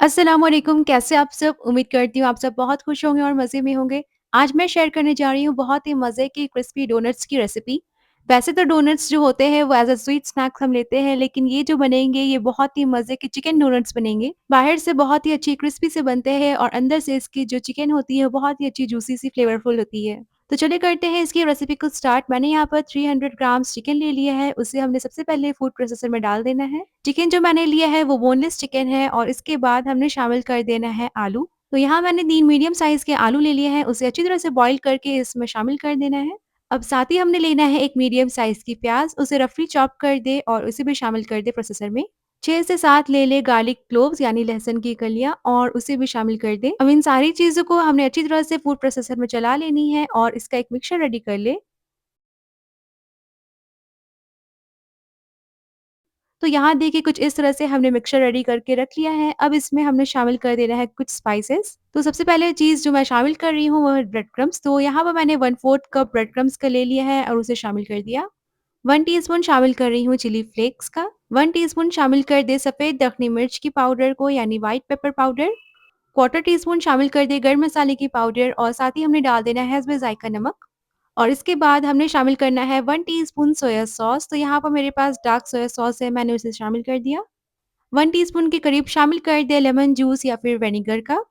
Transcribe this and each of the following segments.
अस्सलाम वालेकुम, कैसे आप सब? उम्मीद करती हूँ आप सब बहुत खुश होंगे और मज़े में होंगे। आज मैं शेयर करने जा रही हूँ बहुत ही मज़े की क्रिस्पी डोनट्स की रेसिपी। वैसे तो डोनट्स जो होते हैं वो एज़ अ स्वीट स्नैक्स हम लेते हैं, लेकिन ये जो बनेंगे ये बहुत ही मज़े के चिकन डोनट्स बनेंगे। बाहर से बहुत ही अच्छी क्रिस्पी से बनते हैं और अंदर से इसकी जो चिकन होती है वो बहुत ही अच्छी जूसी सी फ्लेवरफुल होती है। तो चलिए करते हैं इसकी रेसिपी को स्टार्ट। मैंने यहाँ पर 300 ग्राम्स चिकन ले लिया है, उसे हमने सबसे पहले फूड प्रोसेसर में डाल देना है। चिकन जो मैंने लिया है वो बोनलेस चिकन है और इसके बाद हमने शामिल कर देना है आलू। तो यहाँ मैंने 3 मीडियम साइज़ के आलू ले लिए हैं, उसे अच्छी तरह से बॉयल करके इसमें शामिल कर देना है। अब साथ ही हमने लेना है एक मीडियम साइज़ की प्याज़, उसे रफली चॉप कर दें और उसे भी शामिल कर दें प्रोसेसर में। 6 से 7 ले लें गार्लिक क्लोव्स यानी लहसुन की कलियाँ और उसे भी शामिल कर दें। अब इन सारी चीज़ों को हमने अच्छी तरह से फूड प्रोसेसर में चला लेनी है और इसका एक मिक्सचर रेडी कर लें। तो यहाँ देखिए कुछ इस तरह से हमने मिक्सचर रेडी करके रख लिया है। अब इसमें हमने शामिल कर देना है कुछ स्पाइसेस। तो सबसे पहले चीज़ जो मैं शामिल कर रही हूँ वो है ब्रेड क्रम्ब्स। तो यहाँ पर मैंने 1/4 कप ब्रेड क्रम्ब्स का ले लिया है और उसे शामिल कर दिया। 1 टीस्पून शामिल कर रही हूँ चिली फ्लेक्स का। 1 टीस्पून शामिल कर दें सफ़ेद दखनी मिर्च की पाउडर को यानी white pepper powder. Quarter teaspoon शामिल कर दें गरम मसाले की पाउडर और साथ ही हमने डाल देना है इसमें जायका नमक। और इसके बाद हमने शामिल करना है 1 टीस्पून सोया सॉस। तो यहाँ पर मेरे पास डार्क सोया सॉस है, मैंने उसे शामिल कर दिया। 1 टीस्पून के करीब शामिल कर दें लेमन जूस या फिर विनेगर का।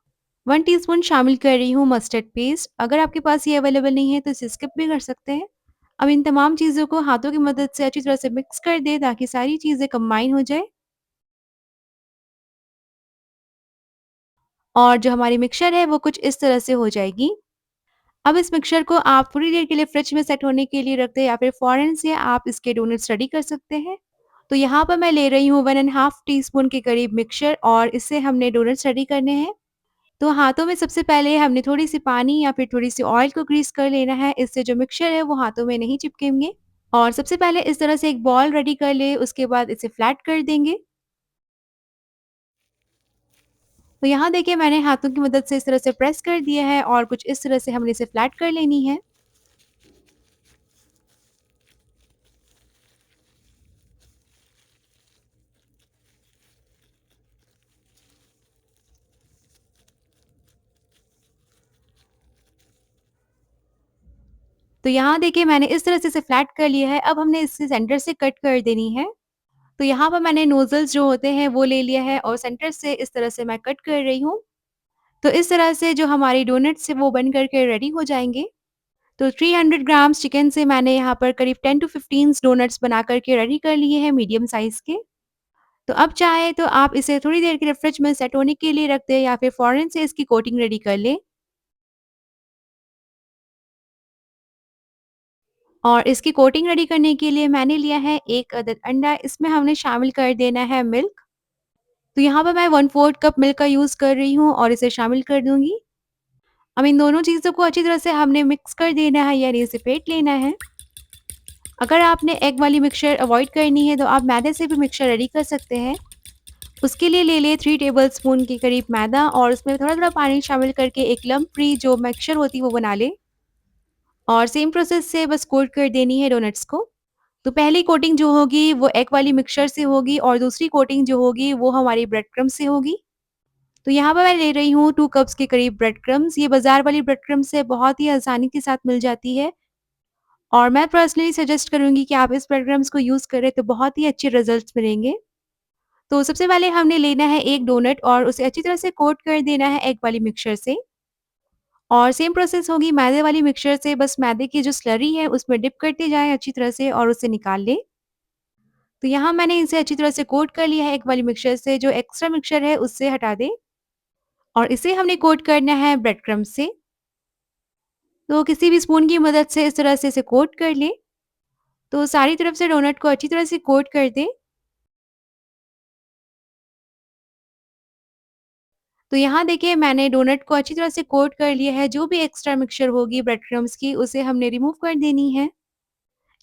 1 टीस्पून शामिल कर रही हूँ मस्टर्ड पेस्ट। अगर आपके पास ये अवेलेबल नहीं है तो इसे स्किप भी कर सकते हैं। अब इन तमाम चीज़ों को हाथों की मदद से अच्छी तरह से मिक्स कर दें ताकि सारी चीज़ें कंबाइन हो जाए। और जो हमारी मिक्सचर है वो कुछ इस तरह से हो जाएगी। अब इस मिक्सचर को आप थोड़ी देर के लिए फ्रिज में सेट होने के लिए रख दें या फिर फ़ौरन से आप इसके डोनट्स रेडी कर सकते हैं। तो यहाँ पर मैं ले रही हूँ 1 एंड हाफ टीस्पून के करीब मिक्सचर और इससे हमने डोनट्स रेडी करने हैं। तो हाथों में सबसे पहले हमने थोड़ी-सी पानी या फिर थोड़ी-सी ऑयल को ग्रीस कर लेना है, इससे जो मिक्सचर है वो हाथों में नहीं चिपकेंगे। और सबसे पहले इस तरह से एक बॉल रेडी कर लें, उसके बाद इसे फ्लैट कर देंगे। तो यहाँ देखिए मैंने हाथों की मदद से इस तरह से प्रेस कर दिया है और कुछ इस तरह से हमने इसे फ्लैट कर लेनी है। तो यहाँ देखिए मैंने इस तरह से इसे फ्लैट कर लिया है, अब हमने इसे सेंटर से कट कर देनी है। तो यहाँ पर मैंने नोज़ल्स जो होते हैं वो ले लिया है और सेंटर से इस तरह से मैं कट कर रही हूँ। तो इस तरह से जो हमारी डोनट्स हैं वो बन कर के रेडी हो जाएँगे। तो 300 ग्राम्स चिकन से मैंने यहाँ पर करीब 10 टू 15 डोनट्स बना कर के रेडी कर लिए हैं मीडियम साइज़ के। तो अब चाहे तो आप इसे थोड़ी देर के लिए फ्रिज में सेट होने के लिए रख दें या फिर फ़ौरन से इसकी कोटिंग रेडी कर लें। और इसकी कोटिंग रेडी करने के लिए मैंने लिया है 1 अदद अंडा, इसमें हमने शामिल कर देना है मिल्क। तो यहाँ पर मैं 1/4 कप मिल्क का यूज़ कर रही हूँ और इसे शामिल कर दूँगी। अब इन दोनों चीज़ों को अच्छी तरह से हमने मिक्स कर देना है यानी इसे फेंट लेना है। अगर आपने एग वाली मिक्सचर अवॉइड करनी है तो आप मैदे से भी मिक्सचर रेडी कर सकते हैं। उसके लिए ले लें 3 टेबलस्पून के करीब मैदा और उसमें थोड़ा-थोड़ा पानी शामिल करके एक लम्प फ्री जो मिक्सचर होती है वो बना लें। और सेम प्रोसेस से बस कोट कर देनी है डोनट्स को। तो पहली कोटिंग जो होगी वो एग वाली मिक्सचर से होगी और दूसरी कोटिंग जो होगी वो हमारी ब्रेड क्रम्ब से होगी। तो यहाँ पर मैं ले रही हूँ 2 कप्स के करीब ब्रेड क्रम्ब्स, ये बाज़ार वाली ब्रेड क्रम्ब से बहुत ही आसानी के साथ मिल जाती है और मैं पर्सनली सजेस्ट करूँगी कि आप इस ब्रेड क्रम्ब्स को यूज़ करें तो बहुत ही अच्छे रिज़ल्ट्स मिलेंगे। तो सबसे पहले हमने लेना है एक डोनट और उसे अच्छी तरह से कोट कर देना है एग वाली मिक्सचर से। और सेम प्रोसेस होगी मैदे वाली मिक्सचर से, बस मैदे की जो स्लरी है उसमें डिप करते जाएँ अच्छी तरह से और उसे निकाल लें। तो यहाँ मैंने इसे अच्छी तरह से कोट कर लिया है एग वाली मिक्सचर से, जो एक्स्ट्रा मिक्सचर है उससे हटा दें और इसे हमने कोट करना है ब्रेड क्रम्ब से। तो किसी भी स्पून की मदद से इस तरह से इसे कोट कर लें। तो सारी तरफ से डोनट को अच्छी तरह से कोट कर दें। तो यहाँ देखिए मैंने डोनट को अच्छी तरह से कोट कर लिया है, जो भी एक्स्ट्रा मिक्सचर होगी ब्रेड क्रम्ब्स की उसे हमने रिमूव कर देनी है।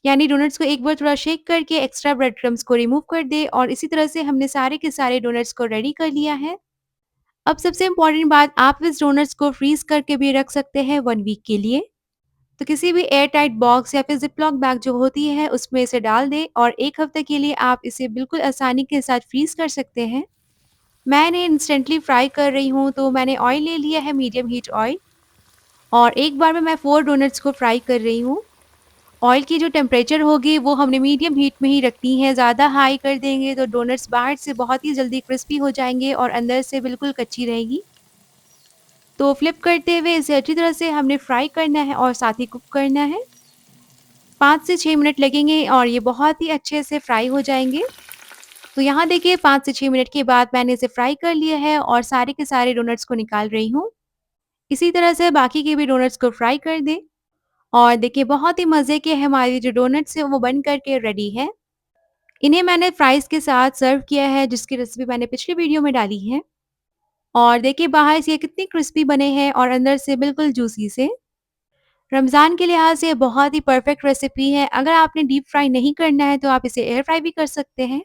यानी डोनट्स को एक बार थोड़ा शेक करके एक्स्ट्रा ब्रेड क्रम्ब्स को रिमूव कर दें और इसी तरह से हमने सारे के सारे डोनट्स को रेडी कर लिया है। अब सबसे इम्पोर्टेंट बात, आप इस डोनट्स को फ्रीज़ करके भी रख सकते हैं 1 वीक के लिए। तो किसी भी एयर टाइट बॉक्स या फिर ज़िप-लॉक बैग जो होती है उसमें इसे डाल दें और 1 हफ्ते के लिए आप इसे बिल्कुल आसानी के साथ फ्रीज़ कर सकते हैं। मैं इन्हें इंस्टेंटली फ्राई कर रही हूँ, तो मैंने ऑयल ले लिया है मीडियम हीट ऑयल और एक बार में मैं 4 डोनट्स को फ्राई कर रही हूँ। ऑयल की जो टेम्परेचर होगी वो हमने मीडियम हीट में ही रखनी है, ज़्यादा हाई कर देंगे तो डोनट्स बाहर से बहुत ही जल्दी क्रिस्पी हो जाएँगे और अंदर से बिल्कुल कच्ची रहेगी। तो फ्लिप करते हुए इसे अच्छी तरह से हमने फ्राई करना है और साथ ही कुक करना है। 5 से 6 मिनट लगेंगे और ये बहुत ही अच्छे से फ्राई हो जाएँगे। तो यहाँ देखिए 5 से 6 मिनट के बाद मैंने इसे फ्राई कर लिया है और सारे के सारे डोनट्स को निकाल रही हूँ। इसी तरह से बाकी के भी डोनट्स को फ्राई कर दें और देखिए बहुत ही मज़े के हमारे जो डोनट्स हैं वो बन कर के रेडी है। इन्हें मैंने फ्राइज़ के साथ सर्व किया है जिसकी रेसिपी मैंने पिछली वीडियो में डाली है। और देखिए बाहर से ये कितने क्रिस्पी बने हैं और अंदर से बिल्कुल जूसी से। रमज़ान के लिहाज़ से ये बहुत ही परफेक्ट रेसिपी है। अगर आपने डीप फ्राई नहीं करना है तो आप इसे एयर फ्राई भी कर सकते हैं।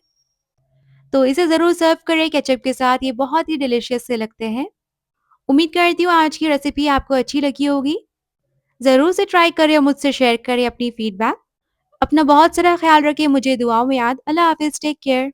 तो इसे ज़रूर सर्व करें केचअप के साथ, ये बहुत ही डिलीशियस से लगते हैं। उम्मीद करती हूँ आज की रेसिपी आपको अच्छी लगी होगी। ज़रूर से ट्राई करें और मुझसे शेयर करें अपनी फीडबैक। अपना बहुत सारा ख़्याल रखें, मुझे दुआओं में याद। अल्लाह हाफ़िज़, टेक केयर।